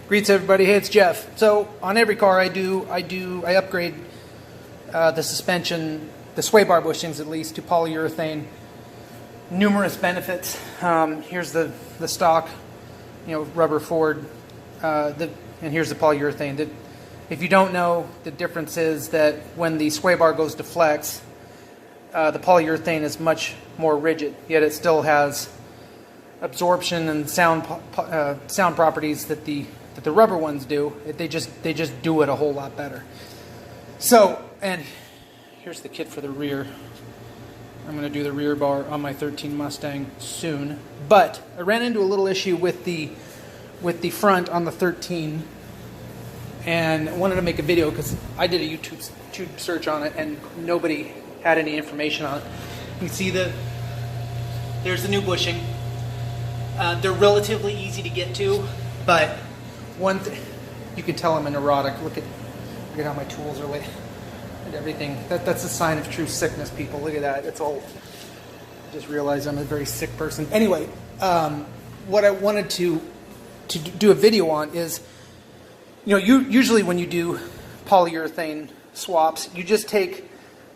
Greets everybody. Hey, it's Jeff. So on every car I upgrade the suspension, the sway bar bushings at least, to polyurethane. Numerous benefits. Here's the stock, rubber Ford, and here's the polyurethane. If you don't know, the difference is that when the sway bar goes to flex, the polyurethane is much more rigid, yet it still has absorption and sound properties that the rubber ones do. They just do it a whole lot better. So, and here's the kit for the rear. I'm going to do the rear bar on my 13 Mustang soon. But I ran into a little issue with the front on the 13, and I wanted to make a video because I did a YouTube search on it and nobody had any information on it. You can see there's the new bushing. They're relatively easy to get to, but one thing, you can tell I'm a neurotic. Look at how my tools are laid and everything. That's a sign of true sickness, people. Look at that. It's all. I just realized I'm a very sick person. Anyway, what I wanted to do a video on is, usually when you do polyurethane swaps, you just take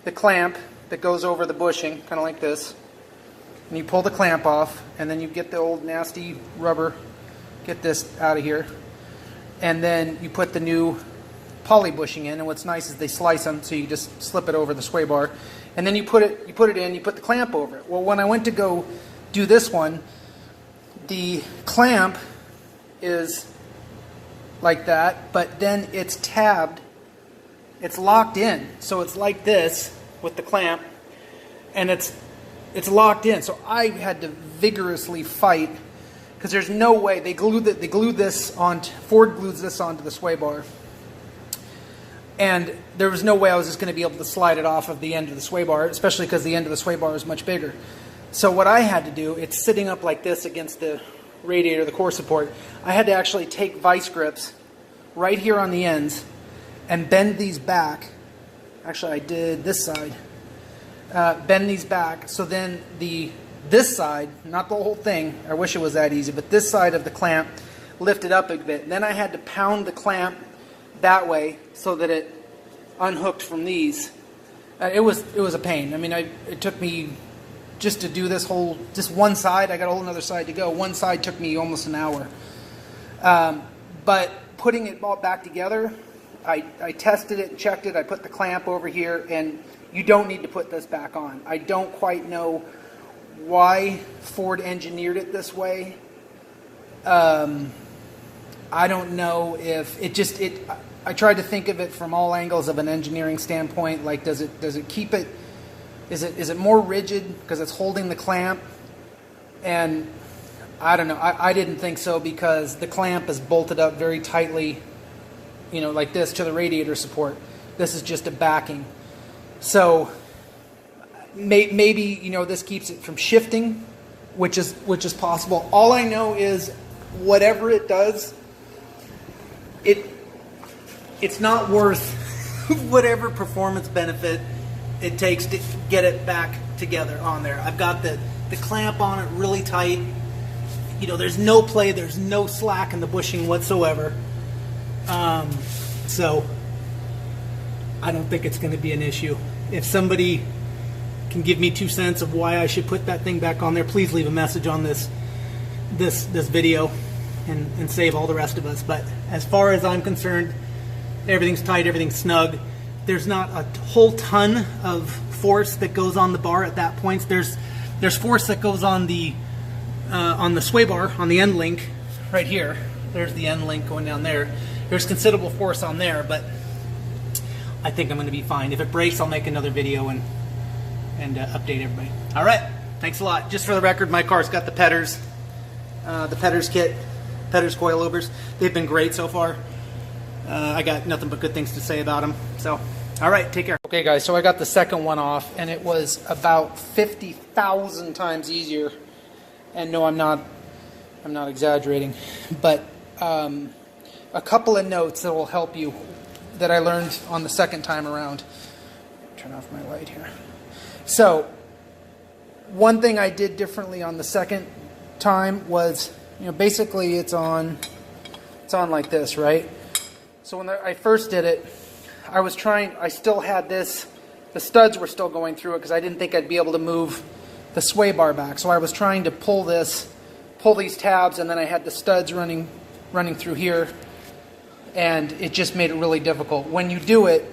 the clamp that goes over the bushing, kind of like this, and you pull the clamp off, and then you get the old nasty rubber, get this out of here, and then you put the new poly bushing in. And what's nice is they slice them, so you just slip it over the sway bar, and then you put it in, you put the clamp over it. Well, when I went to go do this one, the clamp is like that, but then it's tabbed, it's locked in, so it's like this with the clamp, and it's locked in. So I had to vigorously fight, because there's no way Ford glued this onto the sway bar, and there was no way I was just going to be able to slide it off of the end of the sway bar, especially because the end of the sway bar is much bigger. So what I had to do, it's sitting up like this against the radiator, the core support. I had to actually take vice grips right here on the ends and bend these back. Actually, I did this side. Bend these back, so then this side, not the whole thing, I wish it was that easy, but this side of the clamp lifted up a bit. And then I had to pound the clamp that way so that it unhooked from these. It was a pain. I mean, it took me just to do just one side. I got a whole other side to go. One side took me almost an hour. But putting it all back together, I tested it, checked it. I put the clamp over here, and you don't need to put this back on. I don't quite know why Ford engineered it this way. I don't know if I tried to think of it from all angles of an engineering standpoint. Like, does it keep it? Is it more rigid because it's holding the clamp? And I don't know. I didn't think so, because the clamp is bolted up very tightly, like this, to the radiator support. This is just a backing. So maybe this keeps it from shifting, which is possible. All I know is whatever it does, it's not worth whatever performance benefit it takes to get it back together on there. I've got the clamp on it really tight. There's no play, there's no slack in the bushing whatsoever. So I don't think it's going to be an issue. If somebody can give me 2 cents of why I should put that thing back on there, please leave a message on this video and save all the rest of us. But as far as I'm concerned, everything's tight, everything's snug. There's not a whole ton of force that goes on the bar at that point. There's force that goes on the sway bar, on the end link right here. There's the end link going down there. There's considerable force on there, but I think I'm going to be fine. If it breaks, I'll make another video and update everybody. All right, thanks a lot. Just for the record, my car's got the Petters kit, Petters coilovers. They've been great so far. I got nothing but good things to say about them. So, all right, take care. Okay, guys, so I got the second one off, and it was about 50,000 times easier. And no, I'm not exaggerating, but a couple of notes that will help you that I learned on the second time around. Turn off my light here. So, one thing I did differently on the second time was, basically it's on it's on like this, right? So when I first did it, I still had this, the studs were still going through it because I didn't think I'd be able to move the sway bar back. So I was trying to pull these tabs, and then I had the studs running through here, and it just made it really difficult. When you do it,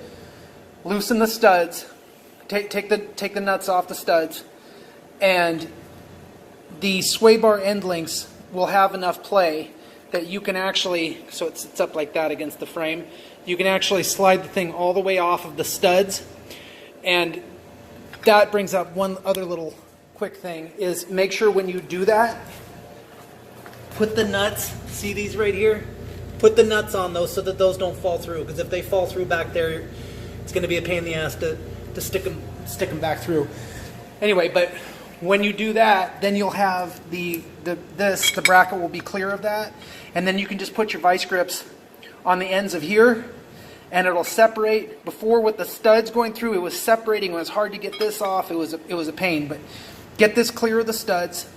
loosen the studs, take the nuts off the studs, and the sway bar end links will have enough play that you can actually, so it sits up like that against the frame, you can actually slide the thing all the way off of the studs. And that brings up one other little quick thing, is make sure when you do that, put the nuts, see these right here? Put the nuts on those so that those don't fall through, because if they fall through back there, it's going to be a pain in the ass to stick them back through. Anyway, but when you do that, then you'll have the bracket will be clear of that, and then you can just put your vice grips on the ends of here, and it'll separate. Before, with the studs going through, it was separating. It was hard to get this off. It was a pain, but get this clear of the studs,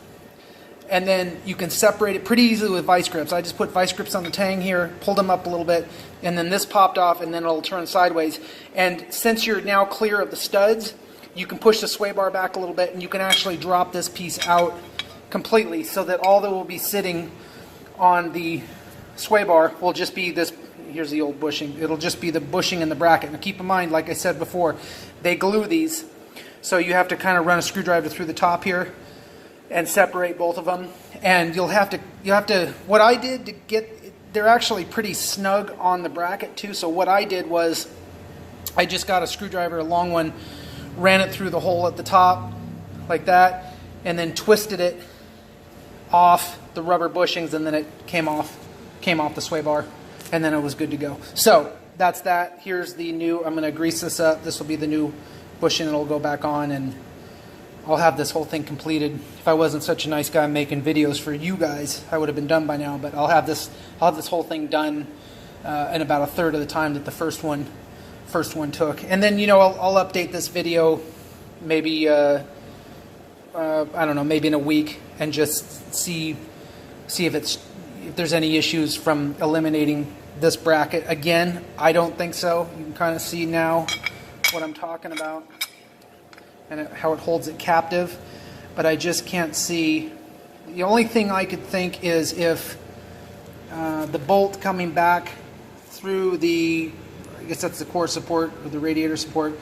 and then you can separate it pretty easily with vice grips. I just put vice grips on the tang here, pulled them up a little bit, and then this popped off, and then it'll turn sideways. And since you're now clear of the studs, you can push the sway bar back a little bit, and you can actually drop this piece out completely, so that all that will be sitting on the sway bar will just be this. Here's the old bushing. It'll just be the bushing and the bracket. Now keep in mind, like I said before, they glue these, so you have to kind of run a screwdriver through the top here and separate both of them. And you'll have to. What I did to get, they're actually pretty snug on the bracket too. So what I did was, I just got a screwdriver, a long one, ran it through the hole at the top like that, and then twisted it off the rubber bushings, and then it came off the sway bar, and then it was good to go. So that's that. Here's the new, I'm going to grease this up. This will be the new bushing. It'll go back on, and I'll have this whole thing completed. If I wasn't such a nice guy making videos for you guys, I would have been done by now, but I'll have this whole thing done in about a third of the time that the first one took. And then, I'll update this video maybe I don't know, maybe in a week, and just see if there's any issues from eliminating this bracket. Again, I don't think so. You can kind of see now what I'm talking about and how it holds it captive, but I just can't see. The only thing I could think is if the bolt coming back through the, I guess that's the core support or the radiator support,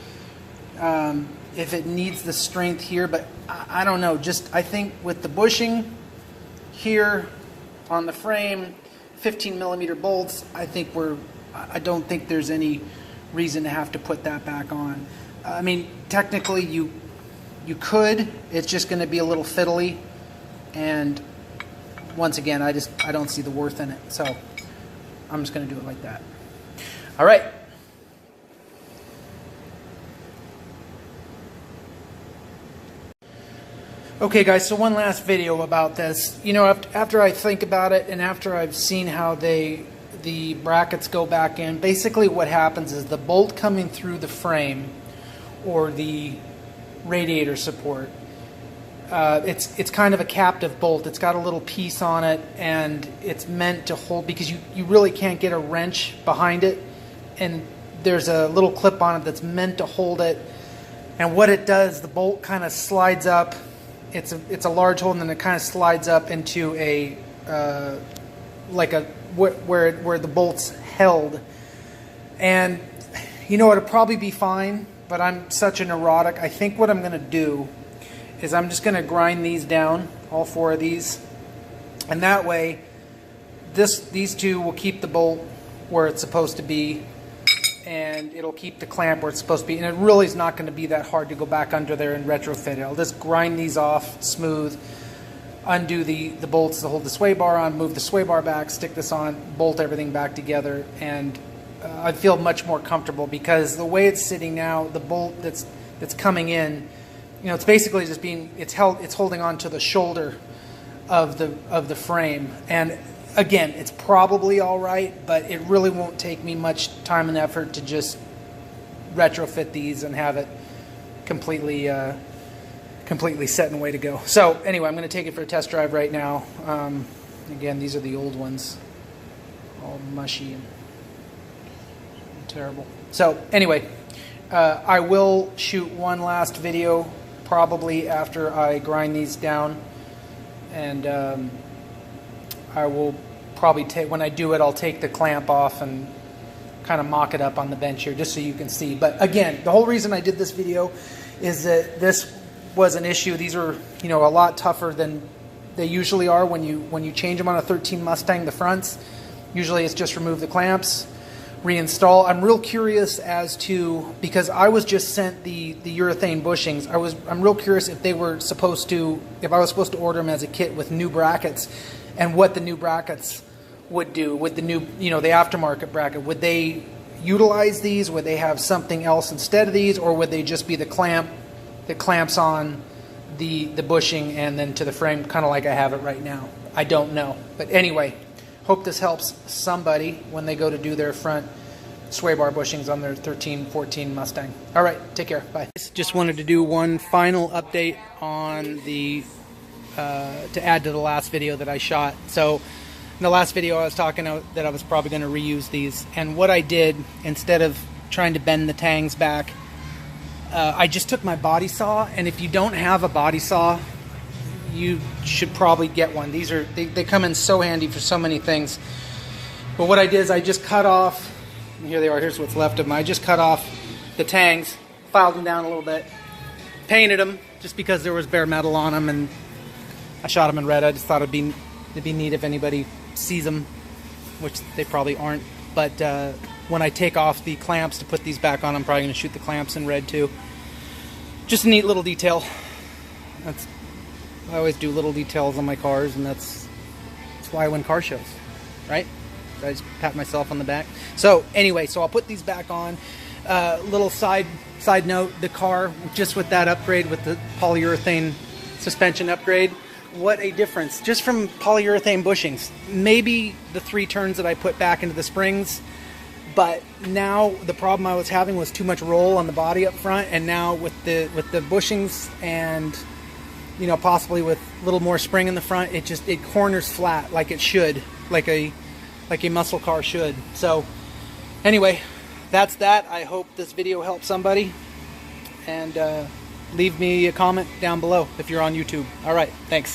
if it needs the strength here, but I don't know. Just, I think with the bushing here on the frame, 15 millimeter bolts, I don't think there's any reason to have to put that back on. I mean, technically you could. It's just going to be a little fiddly, and once again, I don't see the worth in it. So I'm just going to do it like that. All right. Okay guys, so one last video about this. After I think about it, and after I've seen how the brackets go back in, basically what happens is the bolt coming through the frame or the radiator support, it's kind of a captive bolt. It's got a little piece on it, and it's meant to hold, because you really can't get a wrench behind it, and there's a little clip on it that's meant to hold it. And what it does, the bolt kind of slides up. It's a large hole, and then it kind of slides up into a where the bolt's held. And it'll probably be fine, but I'm such a neurotic. I think what I'm going to do is I'm just going to grind these down, all four of these, and that way these two will keep the bolt where it's supposed to be, and it'll keep the clamp where it's supposed to be, and it really is not going to be that hard to go back under there and retrofit it. I'll just grind these off smooth, undo the bolts to hold the sway bar on, move the sway bar back, stick this on, bolt everything back together, and I feel much more comfortable, because the way it's sitting now, the bolt that's coming in, it's basically just it's holding on to the shoulder of the frame. And again, it's probably all right, but it really won't take me much time and effort to just retrofit these and have it completely set and way to go. So anyway, I'm going to take it for a test drive right now. Again, these are the old ones. all mushy and terrible. So anyway, I will shoot one last video probably after I grind these down, and I will probably take, when I do it, I'll take the clamp off and kind of mock it up on the bench here just so you can see. But again, the whole reason I did this video is that this was an issue. These are, you know, a lot tougher than they usually are when you change them on a 13 Mustang, the fronts. Usually it's just remove the clamps, reinstall. I'm real curious as to, because I was just sent the urethane bushings, I'm real curious if they were supposed to, if I was supposed to order them as a kit with new brackets, and what the new brackets would do with the new, you know, the aftermarket bracket. Would they utilize these? Would they have something else instead of these, or would they just be the clamp that clamps on the bushing and then to the frame, kind of like I have it right now? I don't know. But anyway, hope this helps somebody when they go to do their front sway bar bushings on their 13, 14 Mustang. All right, take care. Bye. Just wanted to do one final update on the to add to the last video that I shot. So in the last video I was talking that I was probably going to reuse these, and what I did, instead of trying to bend the tangs back, I just took my body saw. And if you don't have a body saw, you should probably get one. These are they come in so handy for so many things. But what I did is I just cut off, here they are, here's what's left of them. I just cut off the tangs, filed them down a little bit, painted them just because there was bare metal on them, and I shot them in red. I just thought it'd be neat if anybody sees them, which they probably aren't. But when I take off the clamps to put these back on, I'm probably going to shoot the clamps in red too. Just a neat little detail. I always do little details on my cars, and that's why I win car shows, right? I just pat myself on the back. So anyway, so I'll put these back on. Little side note, the car, just with that upgrade, with the polyurethane suspension upgrade, what a difference just from polyurethane bushings. Maybe the 3 turns that I put back into the springs, but now the problem I was having was too much roll on the body up front, and now with the bushings, and you know, possibly with a little more spring in the front, it corners flat like it should, like a muscle car should. So anyway, that's that. I hope this video helped somebody, and leave me a comment down below if you're on YouTube. All right, thanks.